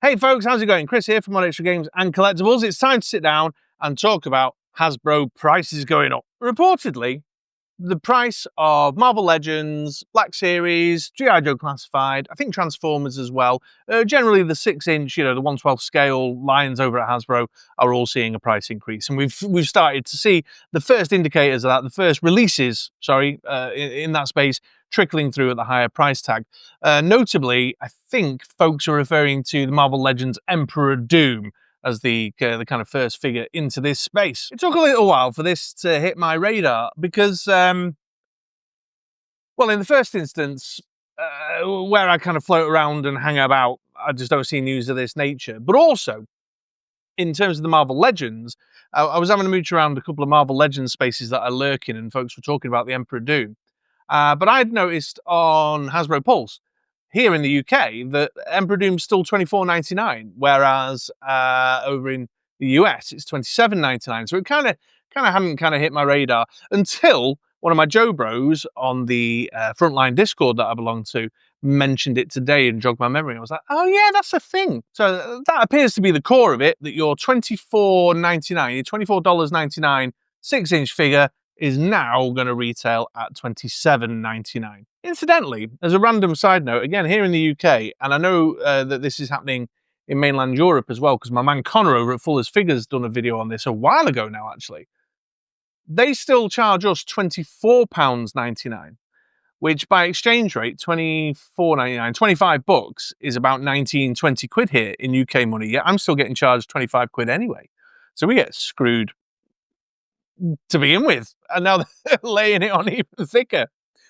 Hey folks, how's it going? Chris here from MoDXtra Games and Collectibles. It's time to sit down and talk about Hasbro prices going up. Reportedly, the price of Marvel Legends, Black Series, G.I. Joe Classified, I think Transformers as well, generally the 6-inch, the 1/12 scale lines over at Hasbro are all seeing a price increase. And we've started to see the first indicators of that, the first releases, in that space, trickling through at the higher price tag. Notably, I think folks are referring to the Marvel Legends Emperor Doom as the kind of first figure into this space. It took a little while for this to hit my radar because, well, in the first instance, where I kind of float around and hang about, I just don't see news of this nature. But also, in terms of the Marvel Legends, I was having a mooch around a couple of Marvel Legends spaces that I lurk in, and folks were talking about the Emperor Doom. But I'd noticed on Hasbro Pulse here in the UK that Emperor Doom's still $24.99, whereas over in the US it's $27.99. So it kind of hadn't hit my radar until one of my Joe Bros on the Frontline Discord that I belong to mentioned it today and jogged my memory. I was like, oh yeah, that's a thing. So that appears to be the core of it, that your $24.99, your $24.99 6-inch figure is now going to retail at $27.99. Incidentally, as a random side note, again, here in the UK, and I know that this is happening in mainland Europe as well, because my man Connor over at Fuller's Figures done a video on this a while ago now, actually. They still charge us £24.99, which by exchange rate, $24.99, 25 bucks is about 19, 20 quid here in UK money. Yeah, I'm still getting charged 25 quid anyway. So we get screwed to begin with, and now they're laying it on even thicker,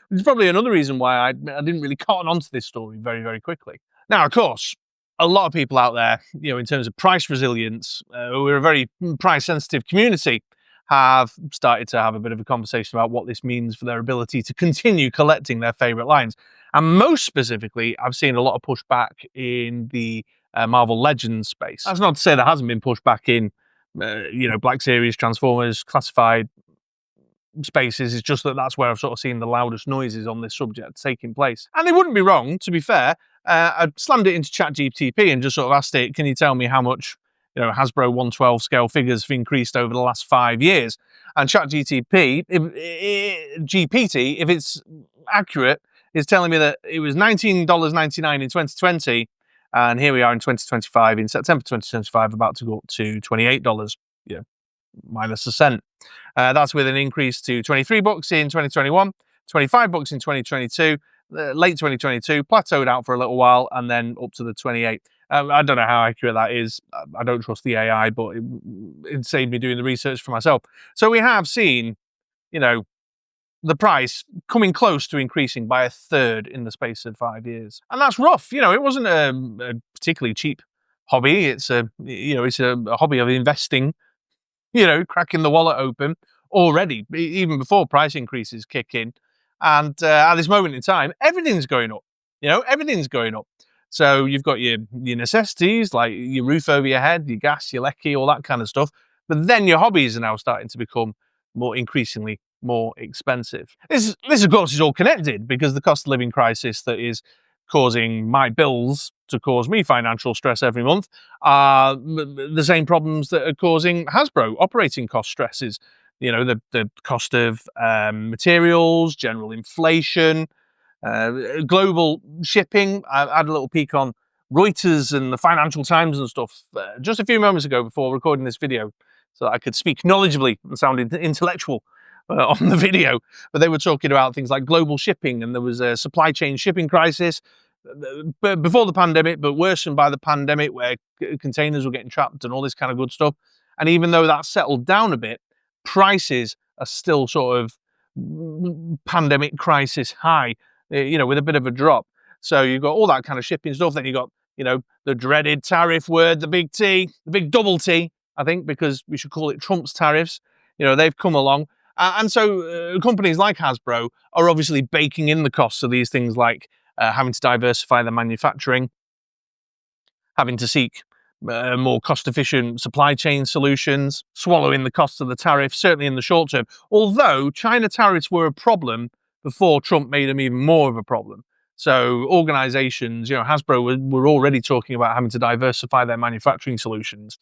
which is probably another reason why I didn't really cotton onto this story very, very quickly. Now, of course, a lot of people out there, in terms of price resilience, we're a very price-sensitive community, have started to have a bit of a conversation about what this means for their ability to continue collecting their favourite lines. And most specifically, I've seen a lot of pushback in the Marvel Legends space. That's not to say there hasn't been pushback in Black Series, Transformers, Classified spaces. It's just that that's where I've sort of seen the loudest noises on this subject taking place. And they wouldn't be wrong, to be fair. I slammed it into ChatGPT and just sort of asked it, can you tell me how much Hasbro 1/12 scale figures have increased over the last 5 years? And ChatGPT, GPT, if it's accurate, is telling me that it was $19.99 in 2020, and here we are in 2025, in September 2025, about to go up to $28, minus a cent. That's with an increase to 23 bucks in 2021, 25 bucks in 2022, late 2022, plateaued out for a little while, and then up to the 28. I don't know how accurate that is. I don't trust the AI, but it saved me doing the research for myself. So we have seen, the price coming close to increasing by a third in the space of 5 years. And that's rough. It wasn't a particularly cheap hobby. It's a hobby of investing, cracking the wallet open already, even before price increases kick in. And at this moment in time, everything's going up. Everything's going up. So you've got your necessities, like your roof over your head, your gas, your lecky, all that kind of stuff. But then your hobbies are now starting to become increasingly more expensive. This of course is all connected, because the cost of living crisis that is causing my bills to cause me financial stress every month are the same problems that are causing Hasbro operating cost stresses. The cost of materials, general inflation, global shipping. I had a little peek on Reuters and the Financial Times and stuff just a few moments ago before recording this video, so that I could speak knowledgeably and sound intellectual on the video. But they were talking about things like global shipping, and there was a supply chain shipping crisis before the pandemic, but worsened by the pandemic, where containers were getting trapped and all this kind of good stuff. And even though that's settled down a bit, prices are still sort of pandemic crisis high, with a bit of a drop. So you've got all that kind of shipping stuff. Then you've got, the dreaded tariff word, the big T, the big double T, I think, because we should call it Trump's tariffs. They've come along. And so companies like Hasbro are obviously baking in the costs of these things, like having to diversify their manufacturing, having to seek more cost-efficient supply chain solutions, swallowing the cost of the tariff, certainly in the short term. Although China tariffs were a problem before Trump made them even more of a problem. So organizations, Hasbro were already talking about having to diversify their manufacturing solutions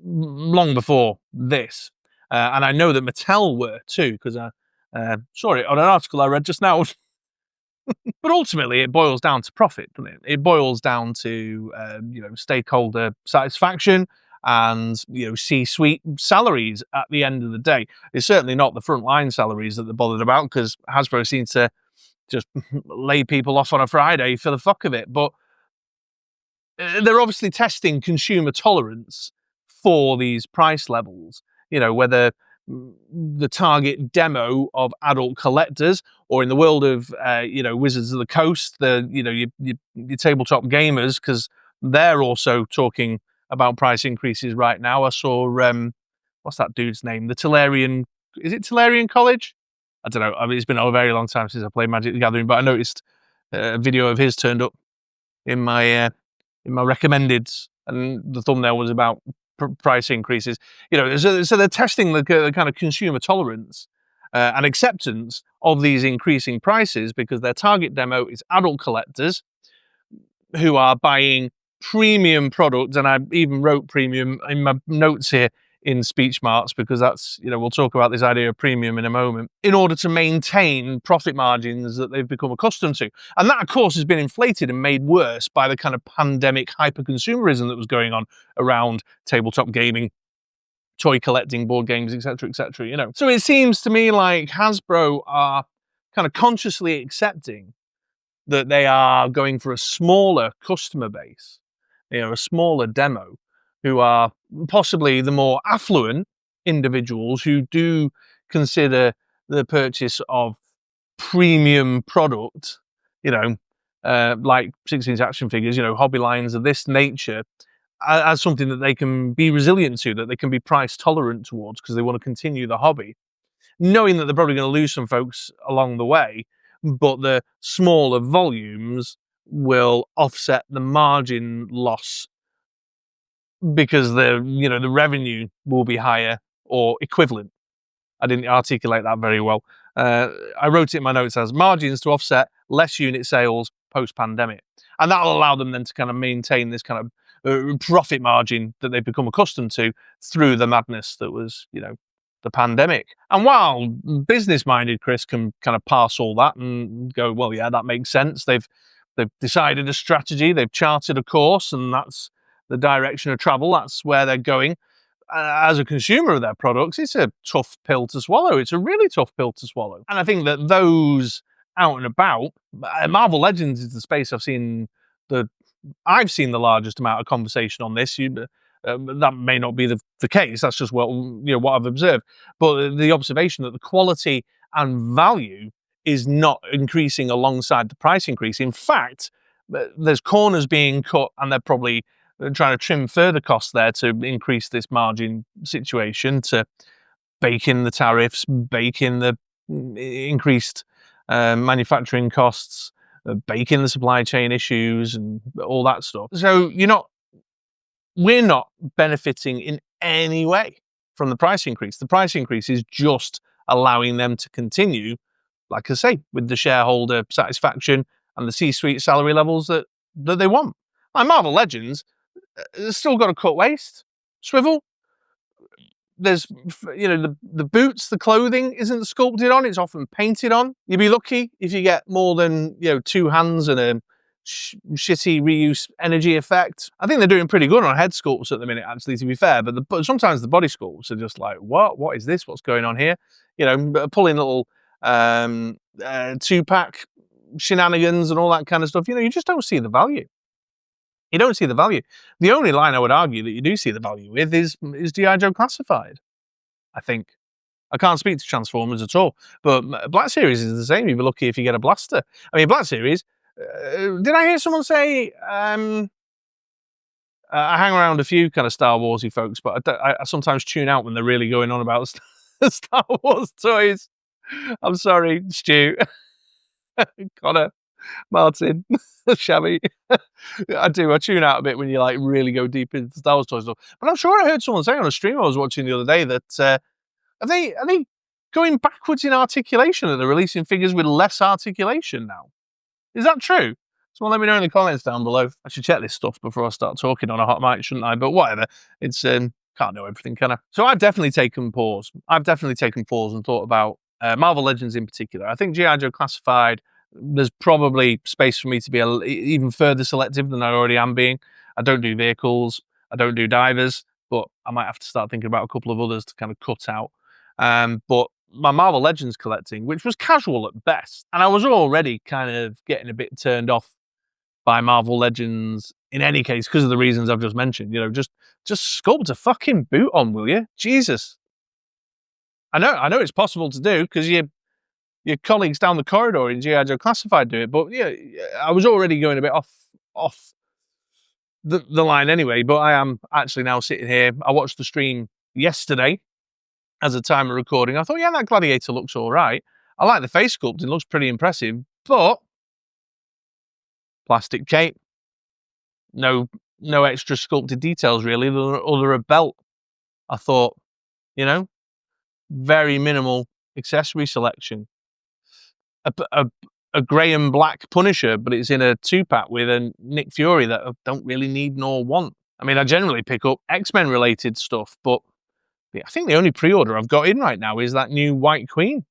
long before this. And I know that Mattel were too, because I saw it on an article I read just now. But ultimately, it boils down to profit, doesn't it? It boils down to stakeholder satisfaction and C-suite salaries at the end of the day. It's certainly not the frontline salaries that they're bothered about, because Hasbro seems to just lay people off on a Friday for the fuck of it. But they're obviously testing consumer tolerance for these price levels. Whether the target demo of adult collectors, or in the world of Wizards of the Coast, your tabletop gamers, because they're also talking about price increases right now. I saw what's that dude's name? The Tolarian, is it Tolarian College? I don't know. I mean, it's been a very long time since I played Magic the Gathering, but I noticed a video of his turned up in my recommended, and the thumbnail was about price increases. So they're testing the kind of consumer tolerance and acceptance of these increasing prices, because their target demo is adult collectors who are buying premium products, and I even wrote premium in my notes here in speech marks, because that's, we'll talk about this idea of premium in a moment, in order to maintain profit margins that they've become accustomed to. And that, of course, has been inflated and made worse by the kind of pandemic hyper-consumerism that was going on around tabletop gaming, toy collecting, board games, etc., etc. So it seems to me like Hasbro are kind of consciously accepting that they are going for a smaller customer base, a smaller demo, who are possibly the more affluent individuals who do consider the purchase of premium product, like 16's action figures, hobby lines of this nature, as something that they can be resilient to, that they can be price tolerant towards, because they want to continue the hobby, knowing that they're probably going to lose some folks along the way, but the smaller volumes will offset the margin loss, because the revenue will be higher or equivalent. I didn't articulate that very well. I wrote it in my notes as margins to offset less unit sales post-pandemic. And that'll allow them then to kind of maintain this kind of profit margin that they've become accustomed to through the madness that was, the pandemic. And while business-minded Chris can kind of pass all that and go, well, yeah, that makes sense. They've decided a strategy, they've charted a course, and that's the direction of travel. That's where they're going. As a consumer of their products, it's a tough pill to swallow. It's a really tough pill to swallow. And I think that those out and about, Marvel Legends is the space I've seen the largest amount of conversation on this. That may not be the case. That's just what I've observed. But the observation that the quality and value is not increasing alongside the price increase. In fact, there's corners being cut, and they're probably trying to trim further costs there to increase this margin situation, to bake in the tariffs, bake in the increased manufacturing costs, bake in the supply chain issues and all that stuff. So we're not benefiting in any way from the price increase. The price increase is just allowing them to continue, like I say, with the shareholder satisfaction and the C-suite salary levels that they want. Like Marvel Legends, it's still got a cut waist, swivel. There's, the boots, the clothing isn't sculpted on, it's often painted on. You'd be lucky if you get more than, two hands and a shitty reuse energy effect. I think they're doing pretty good on head sculpts at the minute, actually, to be fair, but sometimes the body sculpts are just like, what is this? What's going on here? Pulling little 2-pack shenanigans and all that kind of stuff. You just don't see the value. You don't see the value. The only line I would argue that you do see the value with is G.I. Joe Classified, I think. I can't speak to Transformers at all, but Black Series is the same. You'd be lucky if you get a blaster. I mean, Black Series, did I hear someone say, I hang around a few kind of Star Warsy folks, but I sometimes tune out when they're really going on about Star Wars toys. I'm sorry, Stu, Connor, Martin, Shabby. I tune out a bit when you really go deep into Star Wars toys stuff. But I'm sure I heard someone say on a stream I was watching the other day that are they going backwards in articulation? That they're releasing figures with less articulation now? Is that true? Someone let me know in the comments down below. I should check this stuff before I start talking on a hot mic, shouldn't I? But whatever. It's can't know everything, can I? So I've definitely taken pause. I've definitely taken pause and thought about Marvel Legends in particular. I think G.I. Joe Classified, there's probably space for me to be even further selective than I already am being. I don't do vehicles. I don't do divers, but I might have to start thinking about a couple of others to kind of cut out. But my Marvel Legends collecting, which was casual at best, and I was already kind of getting a bit turned off by Marvel Legends in any case because of the reasons I've just mentioned. You know, just sculpt a fucking boot on, will you? Jesus. I know it's possible to do because your colleagues down the corridor in G.I. Joe Classified do it, but yeah, I was already going a bit off the line anyway. But I am actually now sitting here. I watched the stream yesterday as a time of recording. I thought, yeah, that Gladiator looks all right. I like the face sculpt; it looks pretty impressive, but plastic cape, no extra sculpted details really, other a belt. I thought, you know, very minimal accessory selection. A grey and black Punisher, but it's in a 2-pack with a Nick Fury that I don't really need nor want. I mean, I generally pick up X-Men related stuff, but I think the only pre-order I've got in right now is that new White Queen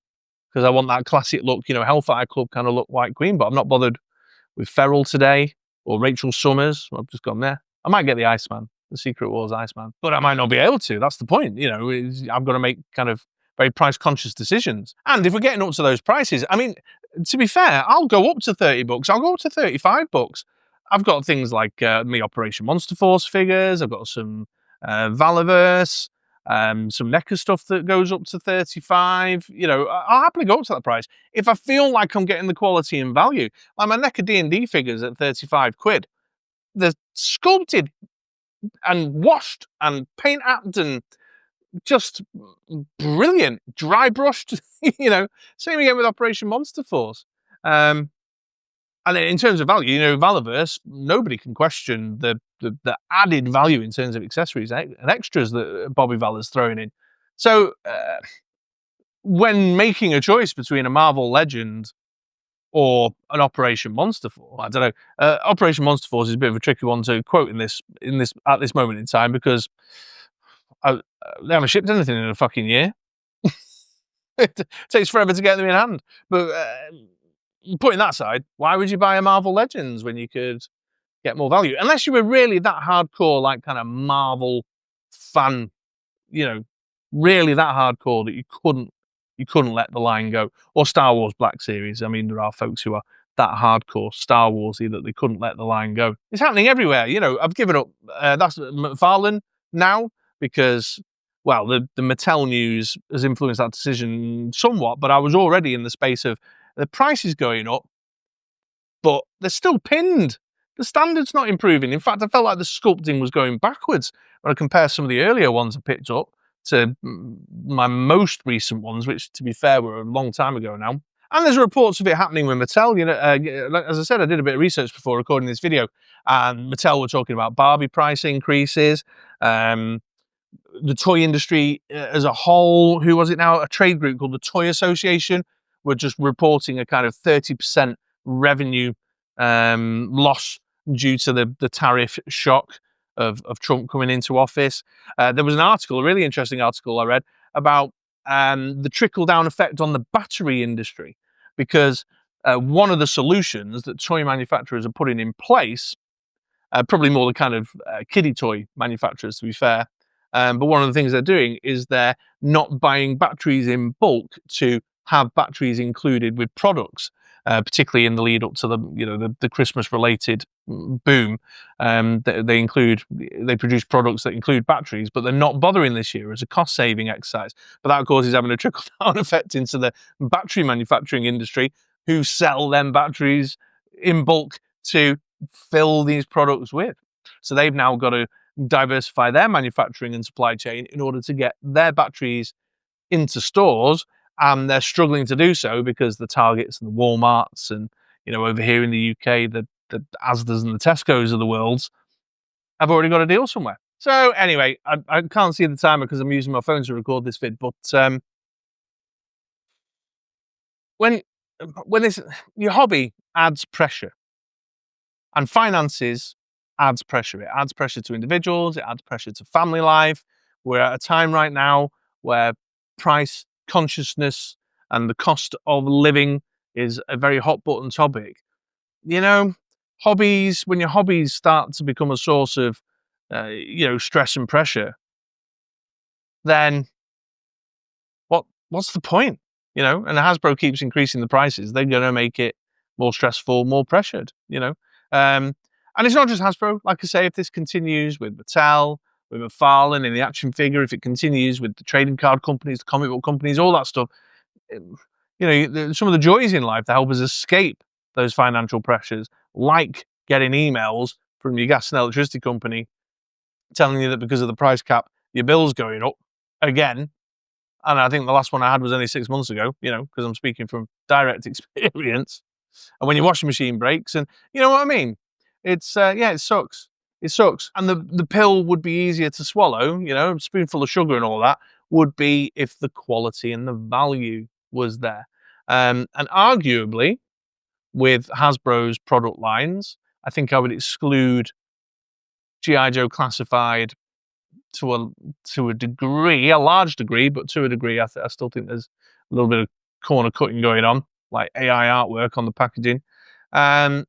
because I want that classic look, you know, Hellfire Club kind of look White Queen, but I'm not bothered with Ferrell today or Rachel Summers. I've just gone there. I might get the Iceman, the Secret Wars Iceman, but I might not be able to. That's the point. You know, I've got to make kind of very price conscious decisions. And if we're getting up to those prices, I mean, to be fair, I'll go up to $30. I'll go up to $35. I've got things like me Operation Monster Force figures. I've got some Valaverse, some NECA stuff that goes up to 35. You know, I'll happily go up to that price if I feel like I'm getting the quality and value. Like my NECA D&D figures at 35 quid. They're sculpted and washed and paint apped and just brilliant, dry brushed. You know, same again with Operation Monster Force. And then in terms of value, you know, Valaverse, nobody can question the added value in terms of accessories and extras that Bobby Val is throwing in. So when making a choice between a Marvel Legend or an Operation Monster Force, I don't know. Operation Monster Force is a bit of a tricky one to quote in this at this moment in time because they haven't shipped anything in a fucking year. It takes forever to get them in hand. But putting that aside, why would you buy a Marvel Legends when you could get more value? Unless you were really that hardcore, like kind of Marvel fan, you know, really that hardcore that you couldn't let the line go. Or Star Wars Black Series. I mean, there are folks who are that hardcore Star Warsy that they couldn't let the line go. It's happening everywhere. You know, I've given up. That's McFarlane now because, well, the Mattel news has influenced that decision somewhat, but I was already in the space of the price is going up, but they're still pinned. The standard's not improving. In fact, I felt like the sculpting was going backwards when I compare some of the earlier ones I picked up to my most recent ones, which, to be fair, were a long time ago now. And there's reports of it happening with Mattel. You know, as I said, I did a bit of research before recording this video, and Mattel were talking about Barbie price increases. The toy industry as a whole, who was it now? A trade group called the Toy Association were just reporting a kind of 30% revenue loss due to the tariff shock of Trump coming into office. There was an article, a really interesting article I read about the trickle-down effect on the battery industry, because one of the solutions that toy manufacturers are putting in place, probably more the kind of kiddie toy manufacturers, to be fair, but one of the things they're doing is they're not buying batteries in bulk to have batteries included with products, particularly in the lead up to the Christmas related boom. They produce products that include batteries, but they're not bothering this year as a cost saving exercise. But that, of course, is having a trickle down effect into the battery manufacturing industry, who sell them batteries in bulk to fill these products with. So they've now got to diversify their manufacturing and supply chain in order to get their batteries into stores, and they're struggling to do so because the Targets and the Walmarts and, you know, over here in the UK, the Asdas and the Tesco's of the world have already got a deal somewhere. So anyway, I can't see the timer because I'm using my phone to record this vid, but when when this, your hobby adds pressure, and finances adds pressure. It adds pressure to individuals, it adds pressure to family life. We're at a time right now where price consciousness and the cost of living is a very hot button topic. You know, hobbies, when your hobbies start to become a source of, stress and pressure, then what's the point? And Hasbro keeps increasing the prices. They're going to make it more stressful, more pressured. And it's not just Hasbro. Like I say, if this continues with Mattel, with McFarlane in the action figure, if it continues with the trading card companies, the comic book companies, all that stuff, some of the joys in life that help us escape those financial pressures, like getting emails from your gas and electricity company telling you that because of the price cap, your bill's going up again. And I think the last one I had was only 6 months ago, because I'm speaking from direct experience. And when your washing machine breaks, and you know what I mean? It's, it sucks. It sucks. And the pill would be easier to swallow, a spoonful of sugar and all that, would be if the quality and the value was there. And arguably, with Hasbro's product lines, I think I would exclude G.I. Joe Classified to a degree, a large degree, but to a degree, I still think there's a little bit of corner cutting going on, like AI artwork on the packaging. Then,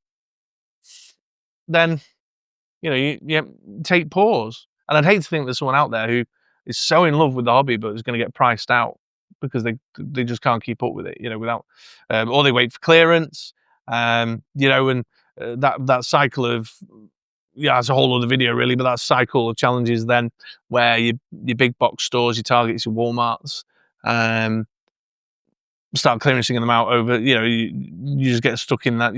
you take pause. And I'd hate to think there's someone out there who is so in love with the hobby, but is going to get priced out because they just can't keep up with it, without, or they wait for clearance, and that cycle of, it's a whole other video really, but that cycle of challenges then where your big box stores, your Targets, your Walmarts, start clearancing them out over, you just get stuck in that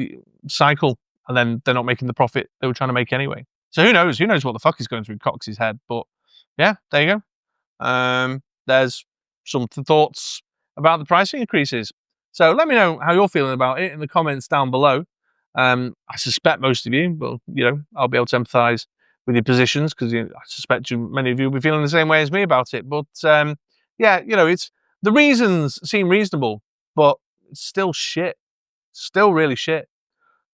cycle, and then they're not making the profit they were trying to make anyway. So who knows what the fuck is going through Cox's head, but yeah, there you go. There's some thoughts about the pricing increases. So let me know how you're feeling about it in the comments down below. I suspect most of you, but I'll be able to empathise with your positions because I suspect many of you will be feeling the same way as me about it. But it's the reasons seem reasonable, but it's still shit, still really shit.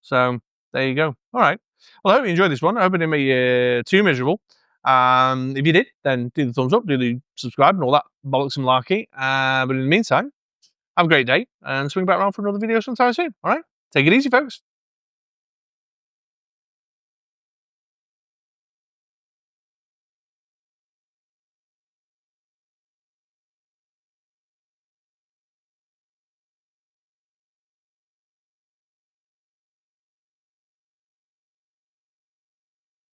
So there you go. All right. Well, I hope you enjoyed this one. I hope it didn't make you too miserable. If you did, then do the thumbs up, do the subscribe, and all that bollocks and malarkey. But in the meantime, have a great day and swing back around for another video sometime soon. All right. Take it easy, folks.